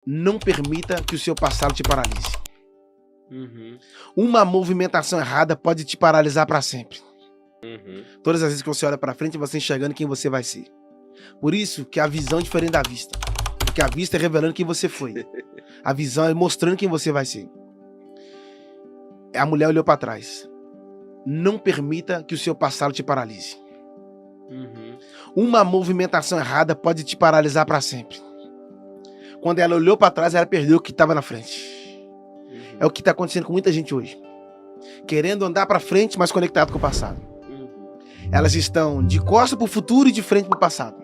Não permita que o seu passado te paralise. Uma movimentação errada pode te paralisar para sempre. Todas as vezes que você olha para frente, você enxergando quem você vai ser. Por isso que a visão é diferente da vista. Porque a vista é revelando quem você foi. A visão é mostrando quem você vai ser. A mulher olhou para trás. Não permita que o seu passado te paralise. Uma movimentação errada pode te paralisar para sempre. Quando ela olhou para trás, ela perdeu o que estava na frente. É o que está acontecendo com muita gente hoje. Querendo andar para frente, mas conectado com o passado. Elas estão de costas para o futuro e de frente para o passado.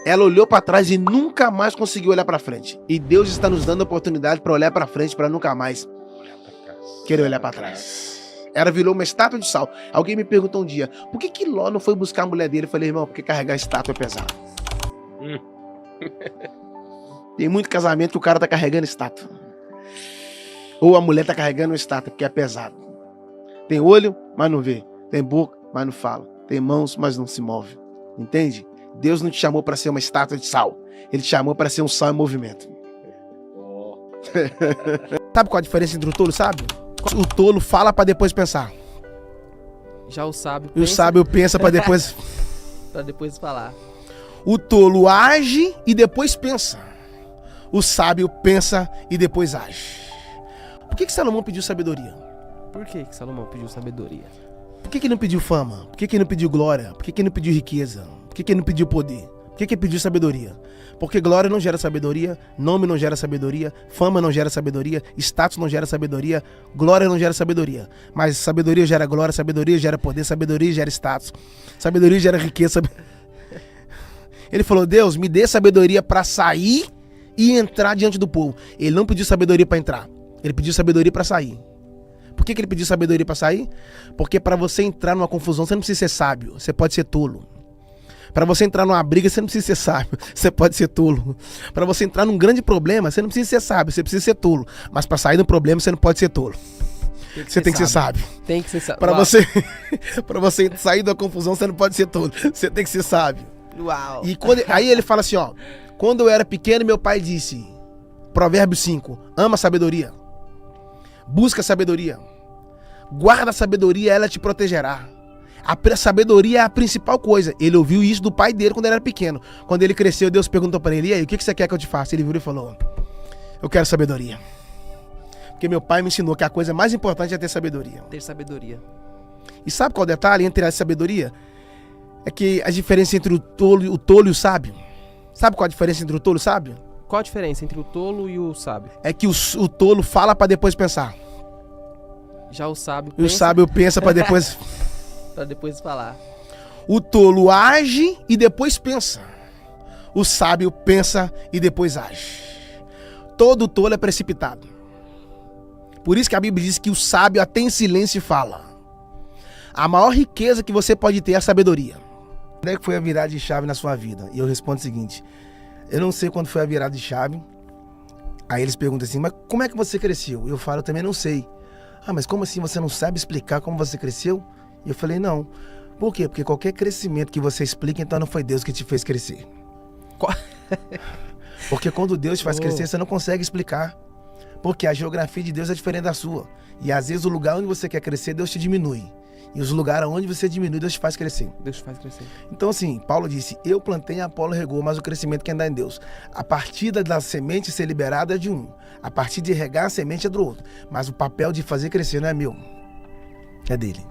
Ela olhou para trás e nunca mais conseguiu olhar para frente. E Deus está nos dando a oportunidade para olhar para frente, para nunca mais querer olhar para trás. Ela virou uma estátua de sal. Alguém me perguntou um dia, por que Ló não foi buscar a mulher dele? Eu falei, irmão, porque carregar estátua é pesado. Tem muito casamento que o cara tá carregando estátua. Ou a mulher tá carregando estátua, porque é pesado. Tem olho, mas não vê. Tem boca, mas não fala. Tem mãos, mas não se move. Entende? Deus não te chamou para ser uma estátua de sal. Ele te chamou para ser um sal em movimento. Sabe qual a diferença entre o tolo e o sábio? O tolo fala para depois pensar. Já o sábio pensa. E o sábio pensa para depois... para depois falar. O tolo age e depois pensa. O sábio pensa e depois age. Por que Salomão pediu sabedoria? Por que Salomão pediu sabedoria? Por que ele não pediu fama? Por que ele não pediu glória? Por que ele não pediu riqueza? Por que ele não pediu poder? Por que ele pediu sabedoria? Porque glória não gera sabedoria, nome não gera sabedoria, fama não gera sabedoria, status não gera sabedoria, glória não gera sabedoria. Mas sabedoria gera glória, sabedoria gera poder, sabedoria gera status, sabedoria gera riqueza. Ele falou, Deus, me dê sabedoria para sair e entrar diante do povo. Ele não pediu sabedoria para entrar, ele pediu sabedoria para sair. Por que ele pediu sabedoria para sair? Porque para você entrar numa confusão, você não precisa ser sábio, você pode ser tolo. Para você entrar numa briga, você não precisa ser sábio, você pode ser tolo. Para você entrar num grande problema, você não precisa ser sábio, você precisa ser tolo. Mas para sair do problema, você não pode ser tolo. Você tem que ser sábio. Tem que ser sábio. Para você sair da confusão, você não pode ser tolo. Você tem que ser sábio. Uau. E aí ele fala assim, ó. Quando eu era pequeno, meu pai disse, Provérbios 5, ama a sabedoria. Busca a sabedoria. Guarda a sabedoria, ela te protegerá. A sabedoria é a principal coisa. Ele ouviu isso do pai dele quando ele era pequeno. Quando ele cresceu, Deus perguntou para ele, e aí, o que você quer que eu te faça? Ele virou e falou, eu quero sabedoria. Porque meu pai me ensinou que a coisa mais importante é ter sabedoria. Ter sabedoria. E sabe qual é o detalhe entre a sabedoria? É que a diferença entre o tolo e o sábio. Sabe qual a diferença entre o tolo e o sábio? Qual a diferença entre o tolo e o sábio? É que o tolo fala para depois pensar. Já o sábio pensa. E o sábio pensa para depois... para depois falar. O tolo age e depois pensa. O sábio pensa e depois age. Todo tolo é precipitado. Por isso que a Bíblia diz que o sábio até em silêncio fala. A maior riqueza que você pode ter é a sabedoria. Quando é que foi a virada de chave na sua vida? E eu respondo o seguinte, eu não sei quando foi a virada de chave. Aí eles perguntam assim, mas como é que você cresceu? Eu falo, eu também não sei. Ah, mas como assim você não sabe explicar como você cresceu? E eu falei, não. Por quê? Porque qualquer crescimento que você explica, então não foi Deus que te fez crescer. Porque quando Deus te faz crescer, você não consegue explicar. Porque a geografia de Deus é diferente da sua. E às vezes o lugar onde você quer crescer, Deus te diminui. E os lugares onde você diminui, Deus te faz crescer. Deus te faz crescer. Então assim, Paulo disse, eu plantei, Apolo regou, mas o crescimento quem dá em Deus. A partida da semente ser liberada é de um. A partir de regar a semente é do outro. Mas o papel de fazer crescer não é meu. É dele.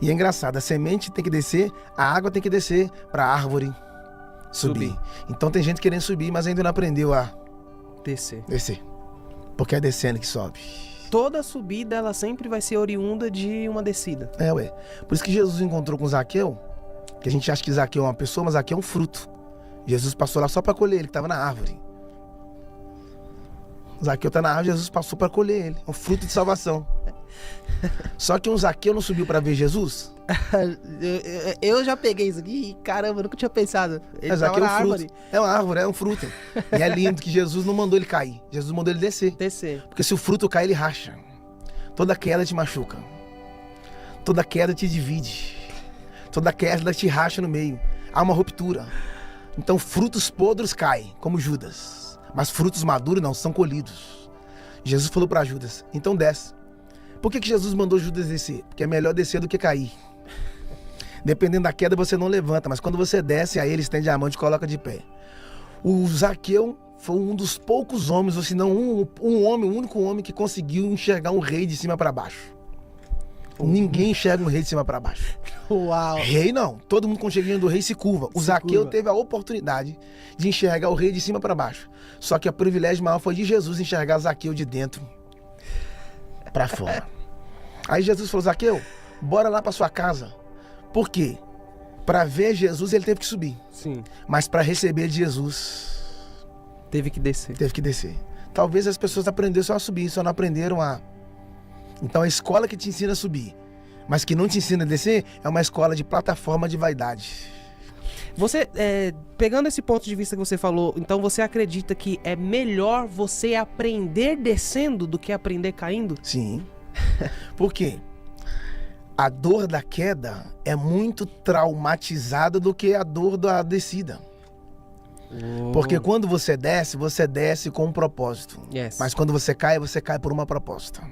E é engraçado, a semente tem que descer, a água tem que descer para a árvore subir. Então tem gente querendo subir, mas ainda não aprendeu a descer. Porque é descendo que sobe. Toda subida, ela sempre vai ser oriunda de uma descida. Por isso que Jesus encontrou com Zaqueu, que a gente acha que Zaqueu é uma pessoa, mas Zaqueu é um fruto. Jesus passou lá só para colher ele, que estava na árvore. Zaqueu está na árvore, Jesus passou para colher ele. É um fruto de salvação. Só que um Zaqueu não subiu para ver Jesus? Eu já peguei isso aqui e caramba, eu nunca tinha pensado. Ele Zaqueu é um fruto. É uma árvore, é um fruto. E é lindo que Jesus não mandou ele cair. Jesus mandou ele descer. Porque se o fruto cair, ele racha. Toda queda te machuca. Toda queda te divide. Toda queda te racha no meio. Há uma ruptura. Então frutos podres caem, como Judas. mas frutos maduros não são colhidos. Jesus falou para Judas, então desce. Por que Jesus mandou Judas descer? Porque é melhor descer do que cair. Dependendo da queda você não levanta, mas quando você desce, aí ele estende a mão e te coloca de pé. O Zaqueu foi um dos poucos homens, ou se não um homem, o único homem que conseguiu enxergar um rei de cima para baixo. Ninguém enxerga um rei de cima para baixo. Uau! Rei não, todo mundo quando chega diante do rei se curva. O Zaqueu teve a oportunidade de enxergar o rei de cima para baixo. Só que o privilégio maior foi de Jesus enxergar Zaqueu de dentro para fora. Aí Jesus falou, Zaqueu, bora lá para sua casa. Por quê? Para ver Jesus ele teve que subir. Sim. Mas para receber de Jesus Teve que descer. teve que descer. Talvez as pessoas aprenderam só a subir, só não aprenderam a... Então a escola que te ensina a subir, mas que não te ensina a descer, é uma escola de plataforma de vaidade. Você, pegando esse ponto de vista que você falou, então você acredita que é melhor você aprender descendo do que aprender caindo? Sim. Por quê? A dor da queda é muito traumatizada do que a dor da descida. Porque quando você desce com um propósito. Yes. Mas quando você cai por uma proposta.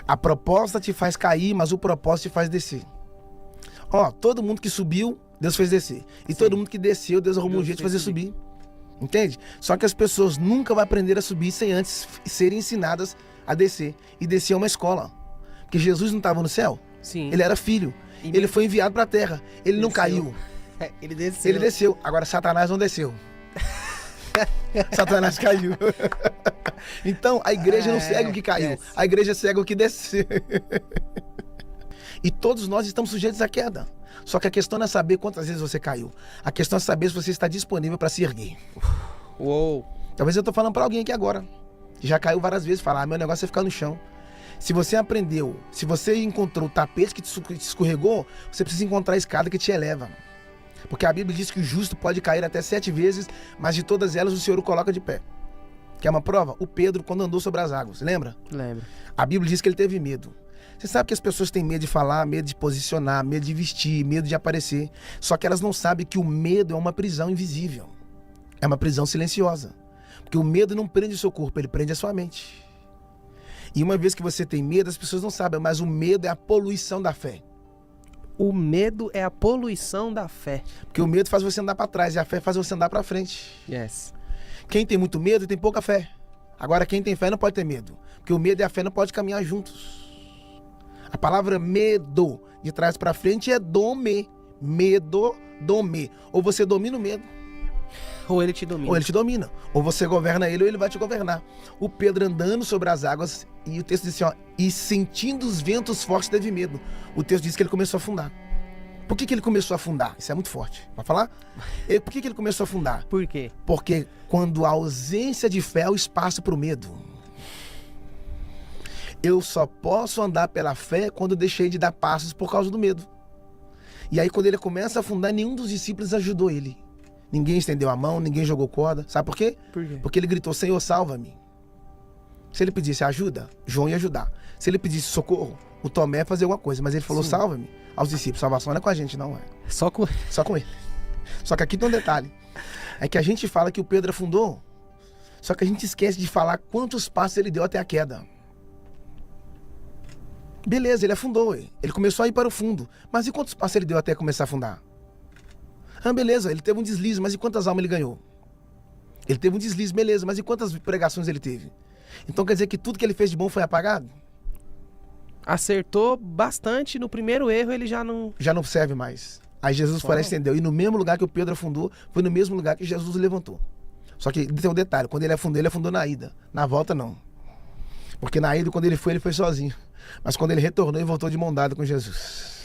A proposta te faz cair, mas o propósito te faz descer. Ó, todo mundo que subiu, Deus fez descer. E todo mundo que desceu, Deus arrumou um jeito de fazer subir. Entende? Só que as pessoas nunca vão aprender a subir sem antes serem ensinadas a descer. E descer é uma escola. Porque Jesus não estava no céu. Sim. Ele era filho. E ele foi enviado para a terra. Ele não caiu. Ele desceu. Ele desceu. Agora Satanás não desceu. Satanás caiu. Então a igreja não segue o que caiu. Yes. A igreja segue o que desceu. E todos nós estamos sujeitos à queda. Só que a questão não é saber quantas vezes você caiu. A questão é saber se você está disponível para se erguer. Uou. Talvez eu estou falando para alguém aqui agora, que já caiu várias vezes, falar, meu negócio é ficar no chão. Se você aprendeu, se você encontrou o tapete que te escorregou, você precisa encontrar a escada que te eleva. Porque a Bíblia diz que o justo pode cair até 7 vezes, mas de todas elas o Senhor o coloca de pé. Quer uma prova? O Pedro, quando andou sobre as águas, lembra? Lembro. A Bíblia diz que ele teve medo. Você sabe que as pessoas têm medo de falar, medo de posicionar, medo de vestir, medo de aparecer. Só que elas não sabem que o medo é uma prisão invisível. É uma prisão silenciosa. Porque o medo não prende o seu corpo, ele prende a sua mente. E uma vez que você tem medo, as pessoas não sabem, mas o medo é a poluição da fé. O medo é a poluição da fé. Porque o medo faz você andar para trás e a fé faz você andar para frente. Yes. Quem tem muito medo tem pouca fé. Agora quem tem fé não pode ter medo. Porque o medo e a fé não podem caminhar juntos. A palavra medo, de trás para frente, é dome. Medo, dome. Ou você domina o medo, Ou ele te domina. ou ele te domina. Ou você governa ele, ou ele vai te governar. O Pedro andando sobre as águas, e o texto diz assim, ó, e sentindo os ventos fortes teve medo. O texto diz que ele começou a afundar. Por que ele começou a afundar? Isso é muito forte. Vai falar? Por que ele começou a afundar? Por quê? Porque quando a ausência de fé é o espaço para o medo. Eu só posso andar pela fé quando deixei de dar passos por causa do medo. E aí quando ele começa a afundar, nenhum dos discípulos ajudou ele. Ninguém estendeu a mão, ninguém jogou corda. Sabe por quê? Por quê? Porque ele gritou, Senhor, salva-me. Se ele pedisse ajuda, João ia ajudar. Se ele pedisse socorro, o Tomé ia fazer alguma coisa. Mas ele falou, Sim. salva-me aos discípulos. Salvação não é com a gente, não é. Só com... Só com ele. Só que aqui tem um detalhe. É que a gente fala que o Pedro afundou, só que a gente esquece de falar quantos passos ele deu até a queda. Beleza, ele afundou. Ele começou a ir para o fundo. Mas e quantos passos ele deu até começar a afundar? Ah, beleza, ele teve um deslize, mas e quantas almas ele ganhou? Ele teve um deslize, beleza, mas e quantas pregações ele teve? Então quer dizer que tudo que ele fez de bom foi apagado? Acertou bastante, no primeiro erro ele já não... Já não serve mais. Aí Jesus foi lá e estendeu. E no mesmo lugar que o Pedro afundou, foi no mesmo lugar que Jesus o levantou. Só que tem um detalhe, quando ele afundou na ida. Na volta, não. Porque na ida, quando ele foi sozinho. Mas quando ele retornou, ele voltou de mão dada com Jesus.